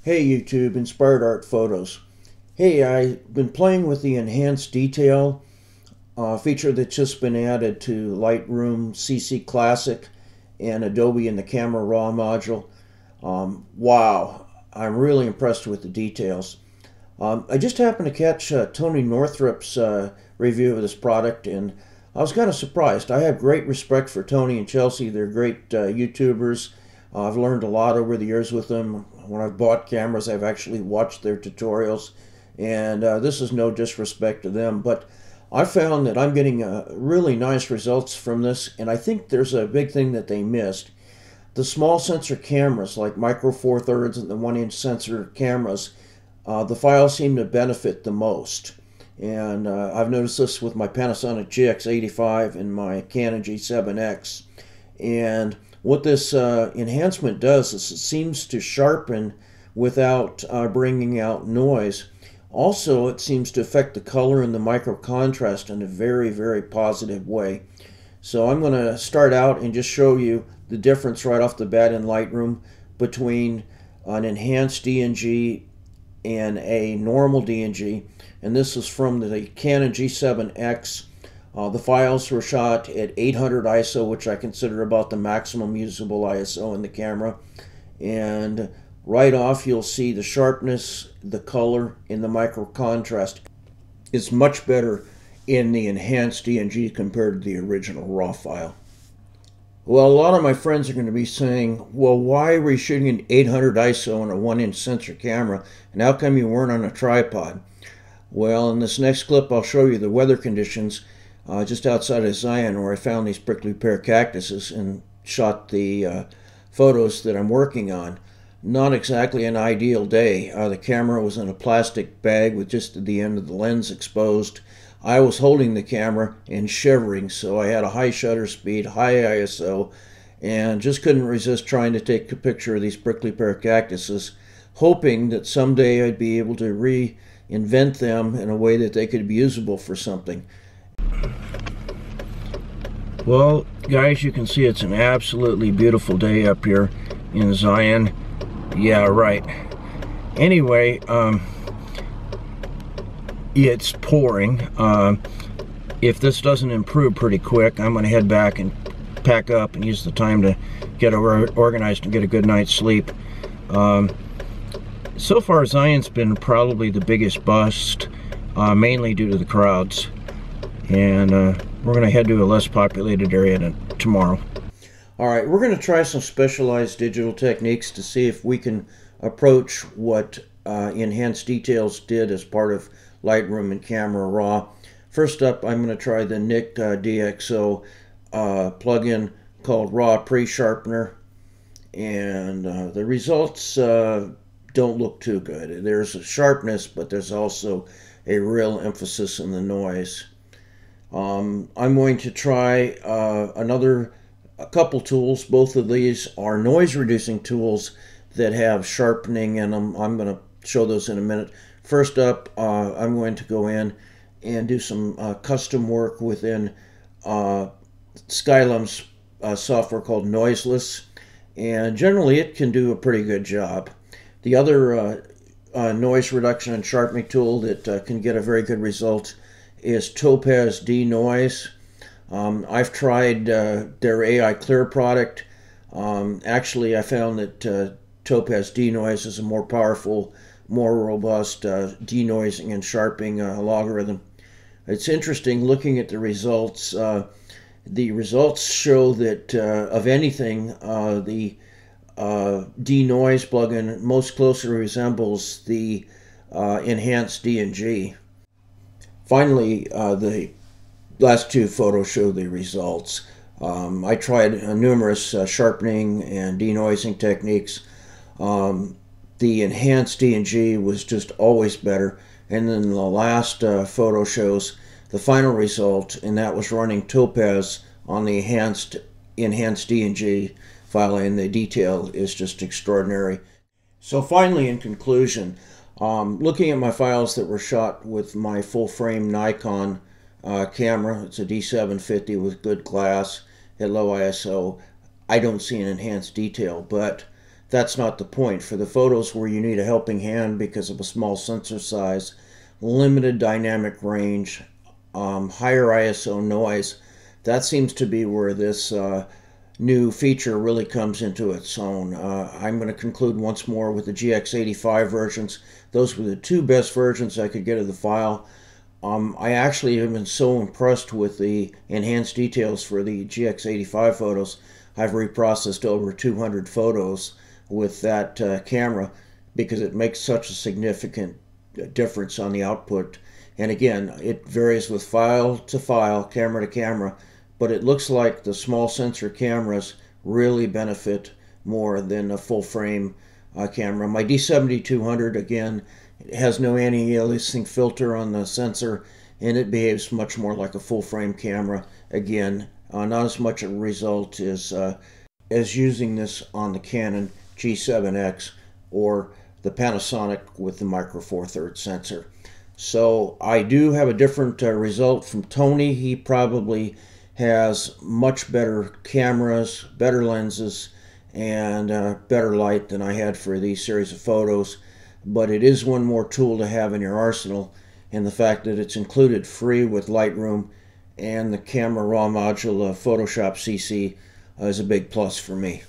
Hey YouTube, Inspired Art Photos. Hey, I've been playing with the enhanced detail feature that's just been added to Lightroom CC Classic and Adobe in the Camera Raw module. Wow, I'm really impressed with the details. I just happened to catch Tony Northrup's review of this product, and I was kind of surprised. I have great respect for Tony and Chelsea. They're great YouTubers. I've learned a lot over the years with them. When I've bought cameras, I've actually watched their tutorials, and this is no disrespect to them, but I found that I'm getting really nice results from this, and I think there's a big thing that they missed. The small sensor cameras, like Micro Four Thirds and the 1-inch sensor cameras, the files seem to benefit the most. And I've noticed this with my Panasonic GX85 and my Canon G7X. And what this enhancement does is it seems to sharpen without bringing out noise. Also, it seems to affect the color and the micro contrast in a very, very positive way. So I'm going to start out and just show you the difference right off the bat in Lightroom between an enhanced DNG and a normal DNG. And this is from the Canon G7X. The files were shot at 800 ISO, which I consider about the maximum usable ISO in the camera. And right off, you'll see the sharpness, the color, and the micro contrast is much better in the enhanced DNG compared to the original RAW file. Well, a lot of my friends are going to be saying, well, why were you shooting in 800 ISO on a 1-inch sensor camera, and how come you weren't on a tripod? Well, in this next clip, I'll show you the weather conditions just outside of Zion, where I found these prickly pear cactuses and shot the photos that I'm working on. Not exactly an ideal day. The camera was in a plastic bag with just the end of the lens exposed. I was holding the camera and shivering, so I had a high shutter speed, high ISO, and just couldn't resist trying to take a picture of these prickly pear cactuses, hoping that someday I'd be able to reinvent them in a way that they could be usable for something. Well, guys, you can see it's an absolutely beautiful day up here in Zion. Yeah, right. Anyway, it's pouring. If this doesn't improve pretty quick, I'm going to head back and pack up and use the time to get organized and get a good night's sleep. So far, Zion's been probably the biggest bust, mainly due to the crowds. And we're going to head to a less populated area tomorrow. Alright, we're going to try some specialized digital techniques to see if we can approach what Enhanced Details did as part of Lightroom and Camera Raw. First up, I'm going to try the Nik DxO plugin called Raw Pre-Sharpener. And the results don't look too good. There's a sharpness, but there's also a real emphasis in the noise. I'm going to try a couple tools. Both of these are noise reducing tools that have sharpening in them. I'm going to show those in a minute. First up, I'm going to go in and do some custom work within Skylum's software called Noiseless, and generally it can do a pretty good job. The other noise reduction and sharpening tool that can get a very good result is Topaz Denoise. I've tried their AI Clear product. Actually, I found that Topaz Denoise is a more powerful, more robust denoising and sharpening algorithm. It's interesting looking at the results. The results show that, of anything, the denoise plugin most closely resembles the enhanced DNG. Finally, the last two photos show the results. I tried numerous sharpening and denoising techniques. The enhanced DNG was just always better. And then the last photo shows the final result, and that was running Topaz on the enhanced DNG file, and the detail is just extraordinary. So finally, in conclusion, looking at my files that were shot with my full-frame Nikon camera, it's a D750 with good glass at low ISO, I don't see an enhanced detail, but that's not the point. For the photos where you need a helping hand because of a small sensor size, limited dynamic range, higher ISO noise, that seems to be where this new feature really comes into its own. I'm going to conclude once more with the GX85 versions. Those were the two best versions I could get of the file. I actually have been so impressed with the enhanced details for the GX85 photos. I've reprocessed over 200 photos with that camera because it makes such a significant difference on the output. And again, it varies with file to file, camera to camera, but it looks like the small sensor cameras really benefit more than a full frame camera. My D7200, again, has no anti-aliasing filter on the sensor, and it behaves much more like a full frame camera. Again, not as much a result as using this on the Canon G7X or the Panasonic with the Micro Four Thirds sensor. So I do have a different result from Tony. He probably has much better cameras, better lenses, and better light than I had for these series of photos. But it is one more tool to have in your arsenal, and the fact that it's included free with Lightroom and the camera raw module of Photoshop CC is a big plus for me.